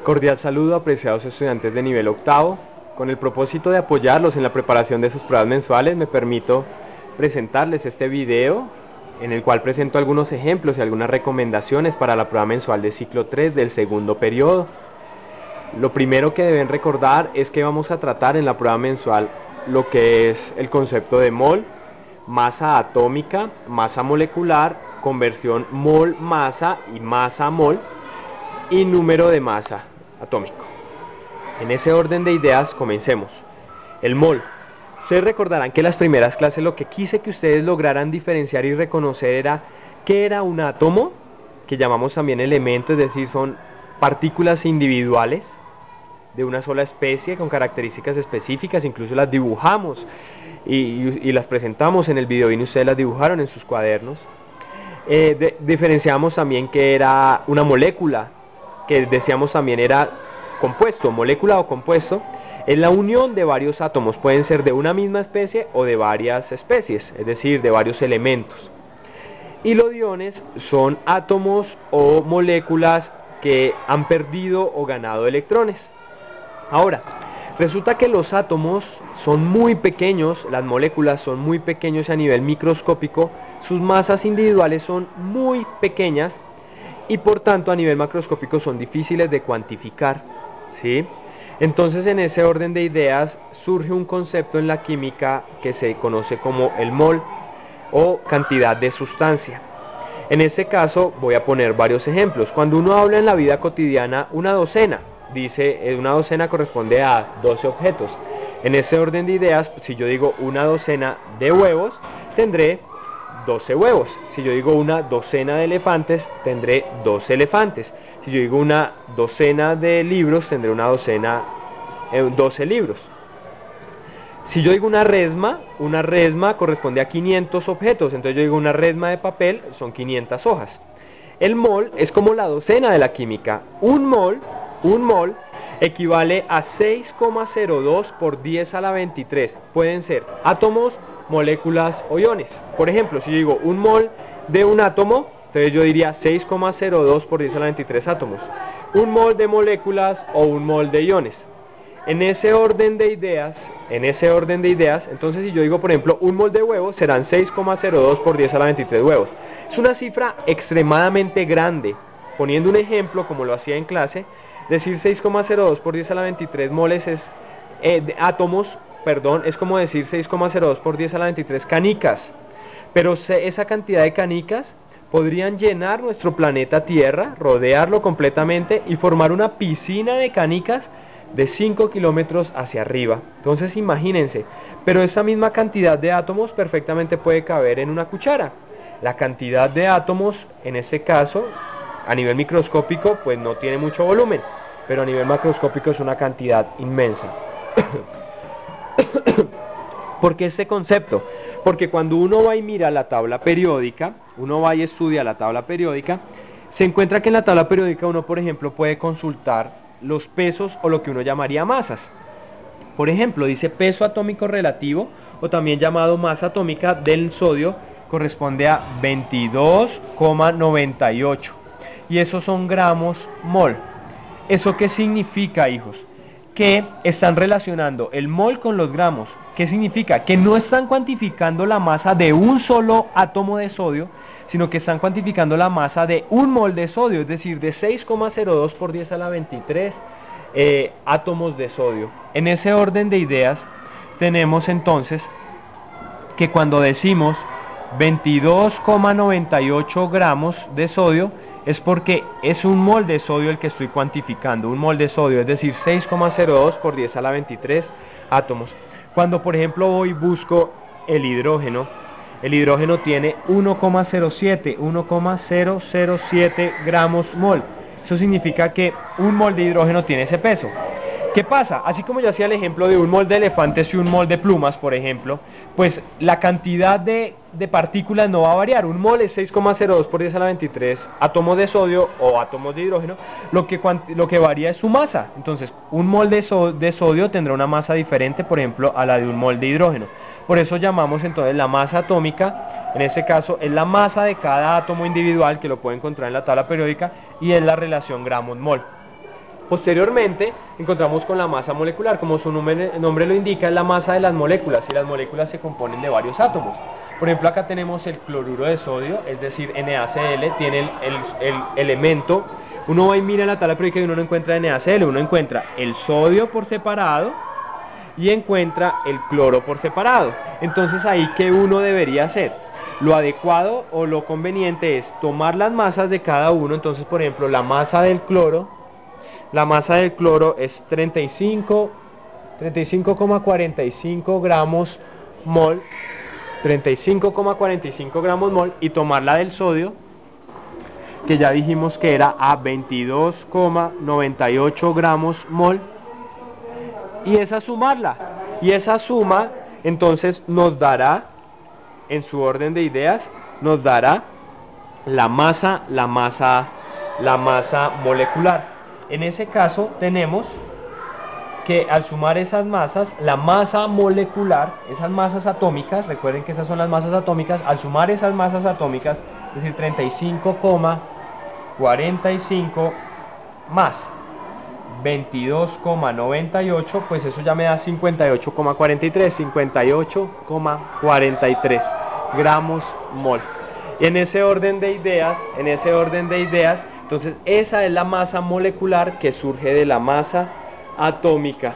Cordial saludo, apreciados estudiantes de nivel octavo. Con el propósito de apoyarlos en la preparación de sus pruebas mensuales, me permito presentarles este video en el cual presento algunos ejemplos y algunas recomendaciones para la prueba mensual de ciclo 3 del segundo periodo. Lo primero que deben recordar es que vamos a tratar en la prueba mensual lo que es el concepto de mol, masa atómica, masa molecular, conversión mol-masa y masa-mol y número de masa atómico. En ese orden de ideas, comencemos. El mol. Ustedes recordarán que en las primeras clases lo que quise que ustedes lograran diferenciar y reconocer era qué era un átomo, que llamamos también elemento, es decir, son partículas individuales de una sola especie con características específicas, incluso las dibujamos y las presentamos en el video y ustedes las dibujaron en sus cuadernos. Diferenciamos también que era una molécula, que decíamos también era compuesto, molécula o compuesto, es la unión de varios átomos, pueden ser de una misma especie o de varias especies, es decir, de varios elementos. Y los iones son átomos o moléculas que han perdido o ganado electrones. Ahora, resulta que los átomos son muy pequeños, las moléculas son muy pequeños a nivel microscópico, sus masas individuales son muy pequeñas y por tanto a nivel macroscópico son difíciles de cuantificar, ¿sí? Entonces en ese orden de ideas surge un concepto en la química que se conoce como el mol o cantidad de sustancia. En este caso voy a poner varios ejemplos. Cuando uno habla en la vida cotidiana una docena, dice una docena corresponde a 12 objetos. En ese orden de ideas, si yo digo una docena de huevos, tendré 12 huevos. Si yo digo una docena de elefantes, tendré 12 elefantes. Si yo digo una docena de libros, tendré una docena, 12 libros. Si yo digo una resma corresponde a 500 objetos. Entonces yo digo una resma de papel, son 500 hojas. El mol es como la docena de la química. Un mol equivale a 6,02 por 10 a la 23. Pueden ser átomos, moléculas o iones. Por ejemplo, si yo digo un mol de un átomo, entonces yo diría 6,02 por 10 a la 23 átomos. Un mol de moléculas o un mol de iones. En ese orden de ideas, entonces si yo digo por ejemplo un mol de huevos, serán 6,02 por 10 a la 23 huevos. Es una cifra extremadamente grande. Poniendo un ejemplo, como lo hacía en clase, decir 6,02 por 10 a la 23 moles es, átomos, perdón, es como decir 6,02 por 10 a la 23 canicas. Pero esa cantidad de canicas podrían llenar nuestro planeta Tierra, rodearlo completamente y formar una piscina de canicas de 5 kilómetros hacia arriba. Entonces imagínense, pero esa misma cantidad de átomos perfectamente puede caber en una cuchara. La cantidad de átomos, en este caso, a nivel microscópico, pues no tiene mucho volumen, pero a nivel macroscópico es una cantidad inmensa. ¿Por qué este concepto? Porque cuando uno va y mira la tabla periódica, uno va y estudia la tabla periódica, se encuentra que en la tabla periódica uno, por ejemplo, puede consultar los pesos o lo que uno llamaría masas. Por ejemplo, dice peso atómico relativo, o también llamado masa atómica del sodio, corresponde a 22,98. Y esos son gramos mol. ¿Eso qué significa, hijos? Que están relacionando el mol con los gramos. ¿Qué significa? Que no están cuantificando la masa de un solo átomo de sodio, sino que están cuantificando la masa de un mol de sodio, es decir, de 6,02 por 10 a la 23 átomos de sodio. En ese orden de ideas, tenemos entonces que cuando decimos 22,98 gramos de sodio, es porque es un mol de sodio el que estoy cuantificando, un mol de sodio, es decir, 6,02 por 10 a la 23 átomos. Cuando por ejemplo voy y busco el hidrógeno tiene 1,007 gramos mol. Eso significa que un mol de hidrógeno tiene ese peso. ¿Qué pasa? Así como yo hacía el ejemplo de un mol de elefantes y un mol de plumas, por ejemplo, pues la cantidad de partículas no va a variar. Un mol es 6,02 por 10 a la 23 átomos de sodio o átomos de hidrógeno, lo que varía es su masa. Entonces, un mol de sodio tendrá una masa diferente, por ejemplo, a la de un mol de hidrógeno. Por eso llamamos entonces la masa atómica, en este caso es la masa de cada átomo individual, que lo puede encontrar en la tabla periódica, y es la relación gramos-mol. Posteriormente encontramos con la masa molecular. Como su nombre lo indica, es la masa de las moléculas, y las moléculas se componen de varios átomos. Por ejemplo, acá tenemos el cloruro de sodio, es decir, NaCl, tiene el elemento. Uno va y mira en la tabla periódica y uno no encuentra NaCl, uno encuentra el sodio por separado y encuentra el cloro por separado. Entonces ahí, ¿qué uno debería hacer? Lo adecuado o lo conveniente es tomar las masas de cada uno. Entonces, por ejemplo, la masa del cloro es 35,45 gramos mol, 35,45 gramos mol, y tomar la del sodio, que ya dijimos que era a 22,98 gramos mol, y esa sumarla, y esa suma entonces nos dará, en su orden de ideas, nos dará la masa molecular. En ese caso tenemos que al sumar esas masas, la masa molecular, esas masas atómicas, recuerden que esas son las masas atómicas, al sumar esas masas atómicas, es decir, 35,45 más 22,98, pues eso ya me da 58,43 gramos mol. Y en ese orden de ideas, entonces esa es la masa molecular que surge de la masa atómica.